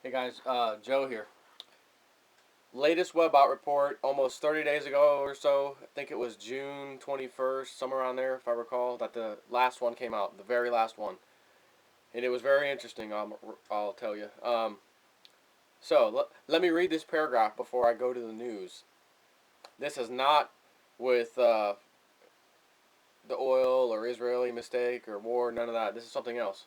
Hey guys, Joe here. Latest WebOut report, almost 30 days ago or so. I think it was June 21st, somewhere around there, if I recall, that the last one came out, the very last one. And it was very interesting, I'll tell you. Let me read this paragraph before I go to the news. This is not with the oil or Israeli mistake or war, none of that. This is something else.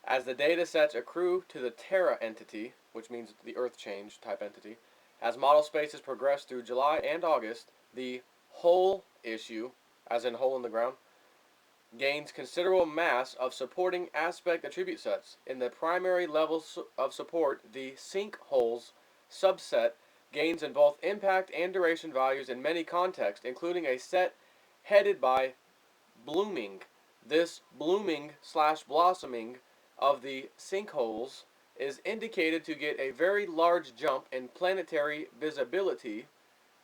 As the data sets accrue to the Terra entity, which means the Earth change type entity, as model spaces progress through July and August, the hole issue, as in hole in the ground, gains considerable mass of supporting aspect attribute sets. In the primary levels of support, the sinkholes subset gains in both impact and duration values in many contexts, including a set headed by blooming. This blooming/blossoming of the sinkholes is indicated to get a very large jump in planetary visibility,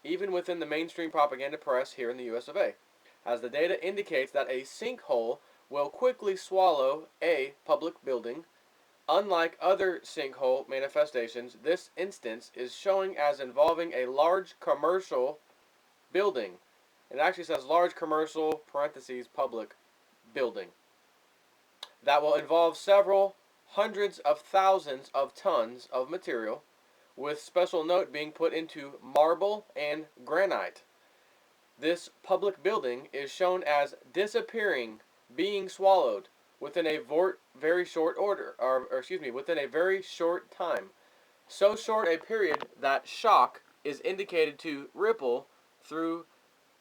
even within the mainstream propaganda press here in the US of A, as the data indicates that a sinkhole will quickly swallow a public building. Unlike other sinkhole manifestations, this instance is showing as involving a large commercial building. It actually says large commercial parentheses public building that will involve several hundreds of thousands of tons of material, with special note being put into marble and granite. This public building is shown as disappearing, being swallowed within a very short order, within a very short time. So short a period that shock is indicated to ripple through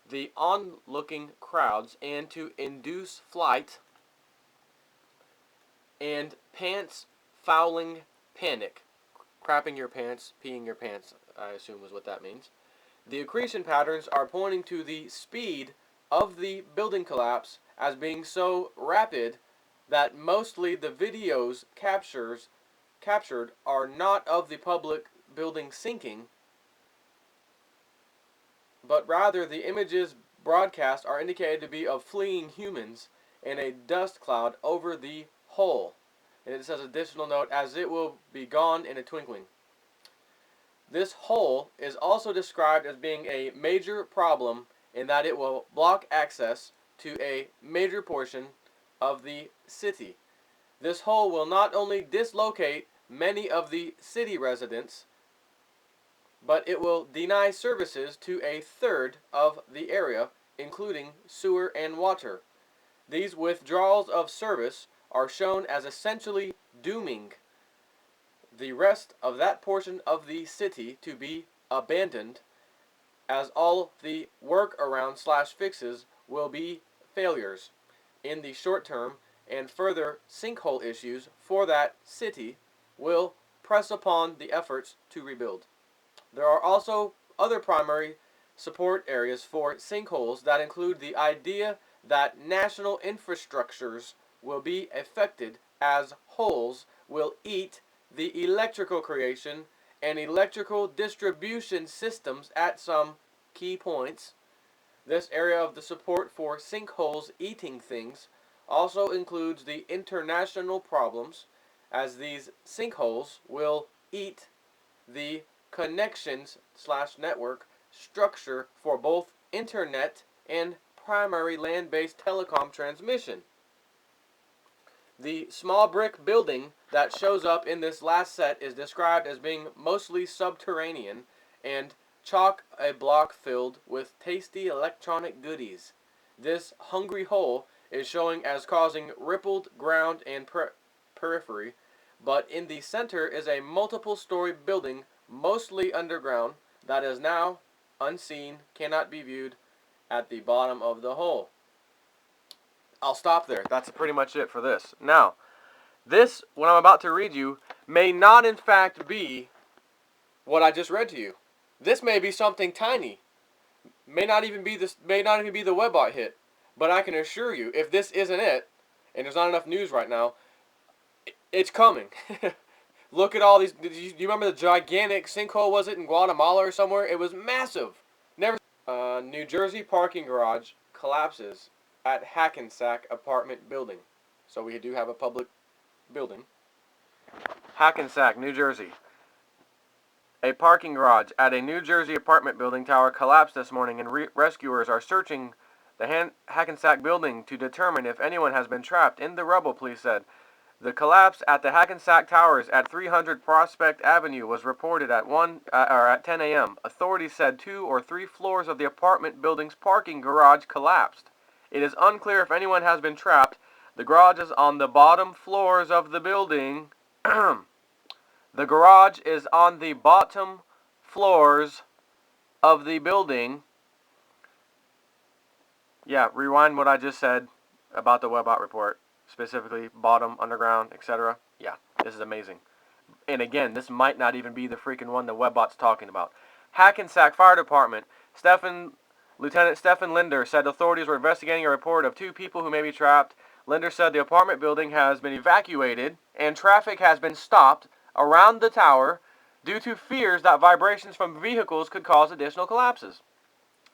the onlooking crowds and to induce flight and pants fouling panic. Crapping your pants, peeing your pants, I assume is what that means. The accretion patterns are pointing to the speed of the building collapse as being so rapid that mostly the videos captured are not of the public building sinking, but rather the images broadcast are indicated to be of fleeing humans in a dust cloud over the hole. And it says additional note, as it will be gone in a twinkling. This hole is also described as being a major problem in that it will block access to a major portion of the city. This hole will not only dislocate many of the city residents, but it will deny services to a third of the area, including sewer and water. These withdrawals of service are shown as essentially dooming the rest of that portion of the city to be abandoned, as all the workaround/fixes will be failures in the short term, and further sinkhole issues for that city will press upon the efforts to rebuild. There are also other primary support areas for sinkholes that include the idea that national infrastructures will be affected as holes will eat the electrical creation and electrical distribution systems at some key points. This area of the support for sinkholes eating things also includes the international problems, as these sinkholes will eat the connections/network structure for both internet and primary land-based telecom transmission. The small brick building that shows up in this last set is described as being mostly subterranean and chock a block filled with tasty electronic goodies. This hungry hole is showing as causing rippled ground and periphery, but in the center is a multiple-story building, mostly underground, that is now unseen, cannot be viewed at the bottom of the hole. I'll stop there. That's pretty much it for this. Now, this, what I'm about to read you, may not in fact be what I just read to you. This may be something tiny. May not even be the WebBot hit. But I can assure you, if this isn't it, and there's not enough news right now, it's coming. Look at all these. Do you remember the gigantic sinkhole, was it in Guatemala or somewhere? It was massive. Never. New Jersey parking garage collapses at Hackensack apartment building. So we do have a public building. Hackensack, New Jersey. A parking garage at a New Jersey apartment building tower collapsed this morning, and rescuers are searching the Hackensack building to determine if anyone has been trapped in the rubble, police said. The collapse at the Hackensack Towers at 300 Prospect Avenue was reported at 10 a.m. Authorities said 2 or 3 floors of the apartment building's parking garage collapsed. It is unclear if anyone has been trapped. The garage is on the bottom floors of the building. The garage is on the bottom floors of the building. Yeah, rewind what I just said about the Webbot report. Specifically, bottom, underground, etc. Yeah, this is amazing. And again, this might not even be the freaking one the Webbot's talking about. Hackensack Fire Department. Lieutenant Stephen Linder said authorities were investigating a report of 2 people who may be trapped. Linder said the apartment building has been evacuated and traffic has been stopped around the tower due to fears that vibrations from vehicles could cause additional collapses.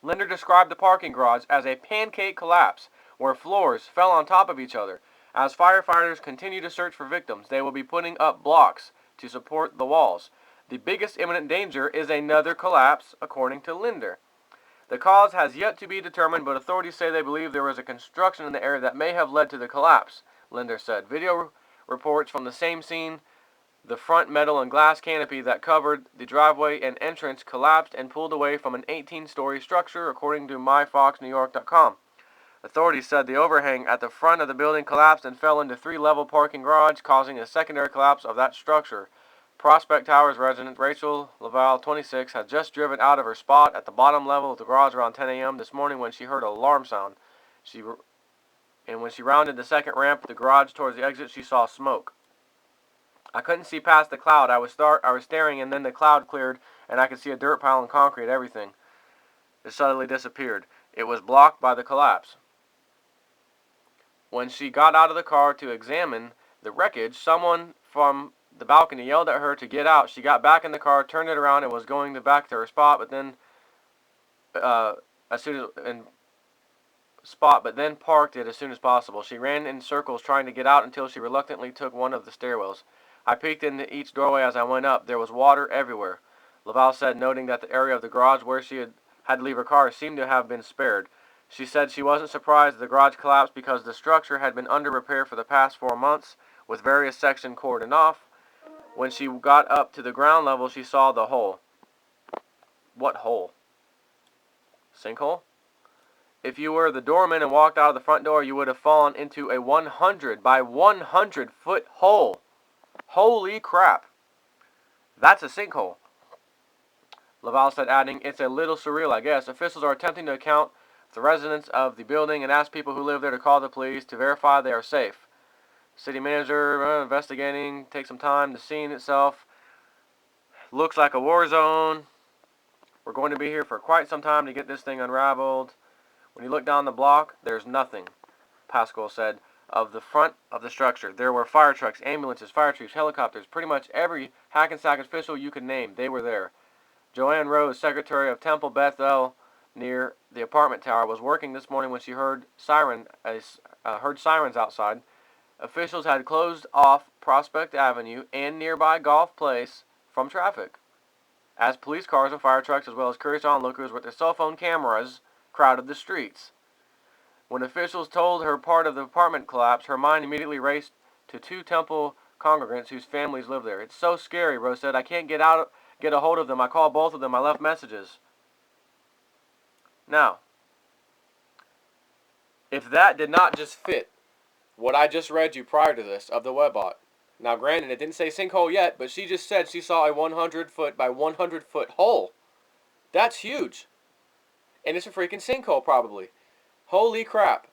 Linder described the parking garage as a pancake collapse where floors fell on top of each other. As firefighters continue to search for victims, they will be putting up blocks to support the walls. The biggest imminent danger is another collapse, according to Linder. The cause has yet to be determined, but authorities say they believe there was a construction in the area that may have led to the collapse, Linder said. Video reports from the same scene, the front metal and glass canopy that covered the driveway and entrance collapsed and pulled away from an 18-story structure, according to myfoxnewyork.com. Authorities said the overhang at the front of the building collapsed and fell into 3-level parking garage, causing a secondary collapse of that structure. Prospect Towers resident Rachel Laval, 26, had just driven out of her spot at the bottom level of the garage around 10 a.m. this morning when she heard an alarm sound. When she rounded the second ramp of the garage towards the exit, she saw smoke. I couldn't see past the cloud. I was staring, and then the cloud cleared, and I could see a dirt pile and concrete, everything. It suddenly disappeared. It was blocked by the collapse. When she got out of the car to examine the wreckage, someone from the balcony yelled at her to get out. She got back in the car, turned it around, and was going back to her spot, but then parked it as soon as possible. She ran in circles trying to get out until she reluctantly took one of the stairwells. I peeked into each doorway as I went up. There was water everywhere, Laval said, noting that the area of the garage where she had to leave her car seemed to have been spared. She said she wasn't surprised the garage collapsed because the structure had been under repair for the past 4 months, with various sections cordoned off. When she got up to the ground level, she saw the hole. What hole? Sinkhole? If you were the doorman and walked out of the front door, you would have fallen into a 100 by 100 foot hole. Holy crap. That's a sinkhole. Laval said, adding, it's a little surreal, I guess. Officials are attempting to account the residents of the building and ask people who live there to call the police to verify they are safe. City manager investigating. Take some time. The scene itself looks like a war zone. We're going to be here for quite some time to get this thing unraveled. When you look down the block, there's nothing, Pascal said, of the front of the structure. There were fire trucks, ambulances, fire troops, helicopters, pretty much every Hackensack official you could name. They were there. Joanne Rose, secretary of Temple Bethel near the apartment tower, was working this morning when she heard sirens outside. Officials had closed off Prospect Avenue and nearby Golf Place from traffic, as police cars and fire trucks, as well as curious onlookers with their cell phone cameras, crowded the streets. When officials told her part of the apartment collapsed, her mind immediately raced to 2 Temple congregants whose families live there. It's so scary, Rose said. I can't get a hold of them. I called both of them. I left messages. Now, if that did not just fit what I just read you prior to this of the Webbot. Now, granted, it didn't say sinkhole yet, but she just said she saw a 100 foot by 100 foot hole. That's huge. And it's a freaking sinkhole, probably. Holy crap.